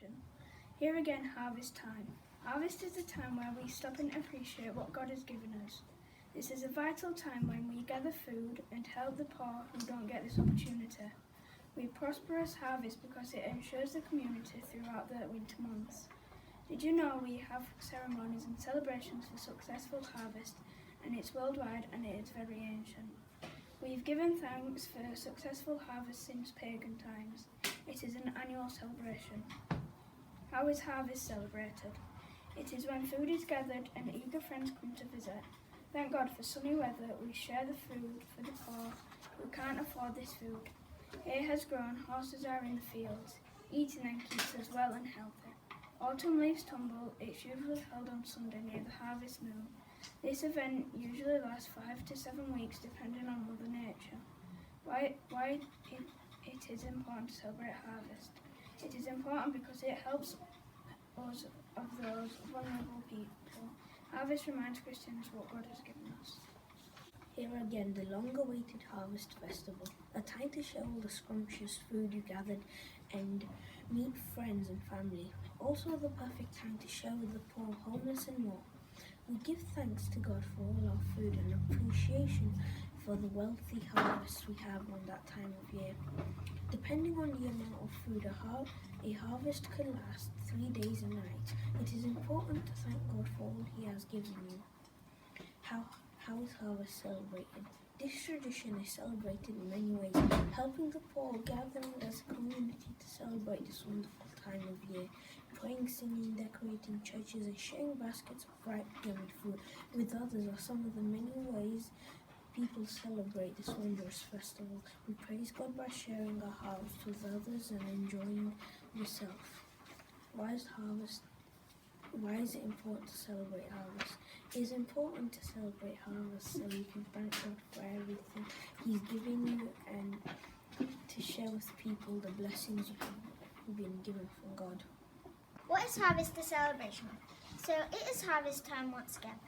celebration. Here again, harvest time. Harvest is a time where we stop and appreciate what God has given us. This is a vital time when we gather food and help the poor who don't get this opportunity. We prosperous harvest because it ensures the community throughout the winter months. Did you know we have ceremonies and celebrations for successful harvest, and it's worldwide and it is very ancient. We've given thanks for successful harvest since pagan times. It is an annual celebration. How is harvest celebrated? It is when food is gathered and eager friends come to visit. Thank God for sunny weather. We share the food for the poor who can't afford this food. Hay has grown, horses are in the fields. Eating them keeps us well and healthy. Autumn leaves tumble. It's usually held on Sunday near the harvest moon. This event usually lasts 5 to 7 weeks depending on Mother Nature. Why it is important to celebrate harvest? It is important because it helps us of those vulnerable people. Harvest reminds Christians what God has given us. Here again, the long-awaited Harvest Festival, a time to share all the scrumptious food you gathered and meet friends and family. Also the perfect time to share with the poor, homeless and more. We give thanks to God for all our food and appreciation for the wealthy harvest we have on that time of year. Depending on the amount of food, a harvest can last 3 days and nights. It is important to thank God for all He has given you. How is harvest celebrated? This tradition is celebrated in many ways, helping the poor, gathering as a community to celebrate this wonderful time of year, praying, singing, decorating churches, and sharing baskets of ripe yummy food with others are some of the many ways people celebrate this wondrous festival. We praise God by sharing our harvest with others and enjoying yourself. Why is it important to celebrate harvest? It is important to celebrate harvest so you can thank God for everything He's given you and to share with people the blessings you have been given from God. What is harvest a celebration of? So it is harvest time once again.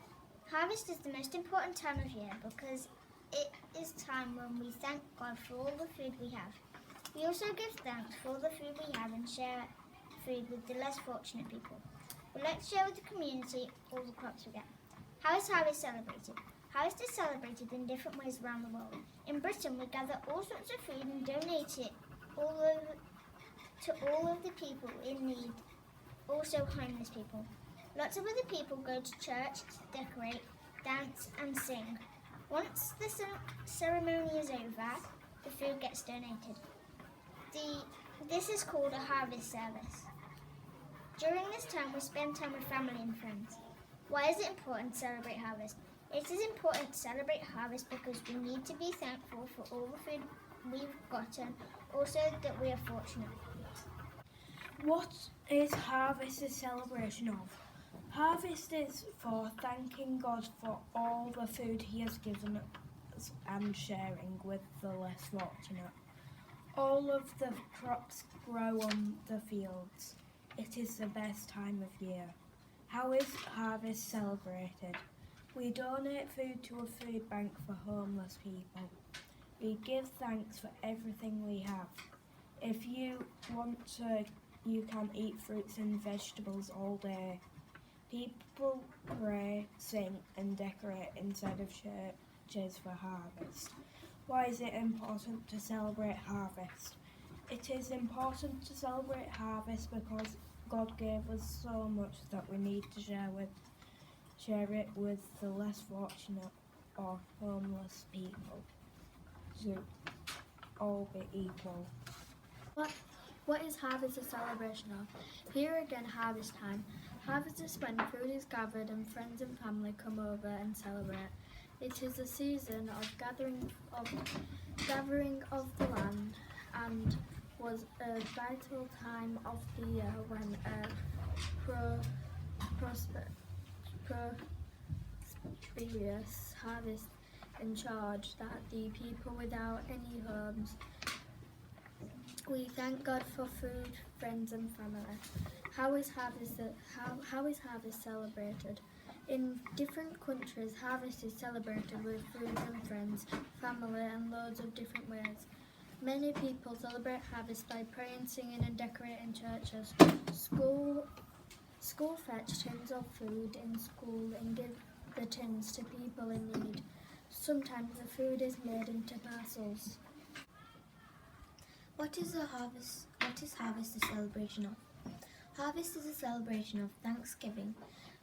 Harvest is the most important time of year because it is time when we thank God for all the food we have. We also give thanks for all the food we have and share food with the less fortunate people. We like to share with the community all the crops we get. How is harvest celebrated? Harvest is celebrated in different ways around the world. In Britain, we gather all sorts of food and donate it to all of the people in need, also homeless people. Lots of other people go to church to decorate, dance and sing. Once the ceremony is over, the food gets donated. This is called a harvest service. During this time, we spend time with family and friends. Why is it important to celebrate harvest? It is important to celebrate harvest because we need to be thankful for all the food we've gotten, also that we are fortunate. What is harvest a celebration of? Harvest is for thanking God for all the food He has given us and sharing with the less fortunate. All of the crops grow on the fields. It is the best time of year. How is harvest celebrated? We donate food to a food bank for homeless people. We give thanks for everything we have. If you want to, you can eat fruits and vegetables all day. People pray, sing and decorate inside of churches for harvest. Why is it important to celebrate harvest? It is important to celebrate harvest because God gave us so much that we need to share it with the less fortunate or homeless people to all be equal. What is harvest a celebration of? Here again, harvest time. Harvest is when food is gathered and friends and family come over and celebrate. It is a season of gathering of the land and was a vital time of the year when a prosperous harvest ensured that the people without any homes. We thank God for food, friends and family. How is harvest celebrated? In different countries, harvest is celebrated with food and friends, family and loads of different ways. Many people celebrate harvest by praying, singing and decorating churches. School fetch tins of food in school and give the tins to people in need. Sometimes the food is made into parcels. What is harvest a celebration of? Harvest is a celebration of thanksgiving.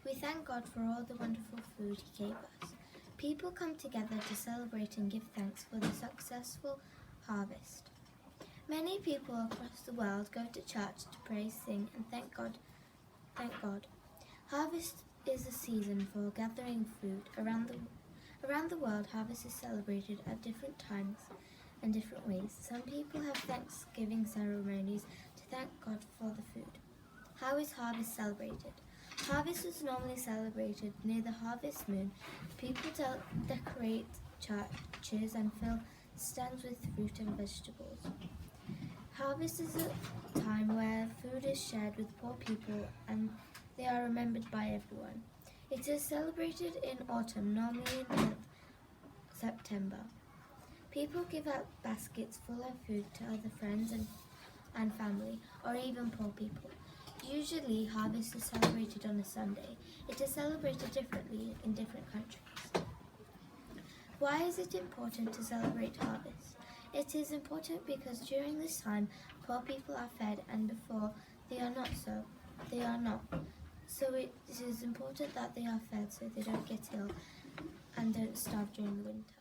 We thank God for all the wonderful food He gave us. People come together to celebrate and give thanks for the successful harvest. Many people across the world go to church to pray, sing, and thank God. Harvest is a season for gathering food. Around the world, harvest is celebrated at different times and different ways. Some people have Thanksgiving ceremonies to thank God for the food. How is harvest celebrated? Harvest is normally celebrated near the harvest moon. People decorate churches and fill stands with fruit and vegetables. Harvest is a time where food is shared with poor people and they are remembered by everyone. It is celebrated in autumn, normally in the month September. People give out baskets full of food to other friends and family, or even poor people. Usually, harvest is celebrated on a Sunday. It is celebrated differently in different countries. Why is it important to celebrate harvest? It is important because during this time, poor people are fed, and before they are not. So it is important that they are fed so they don't get ill and don't starve during the winter.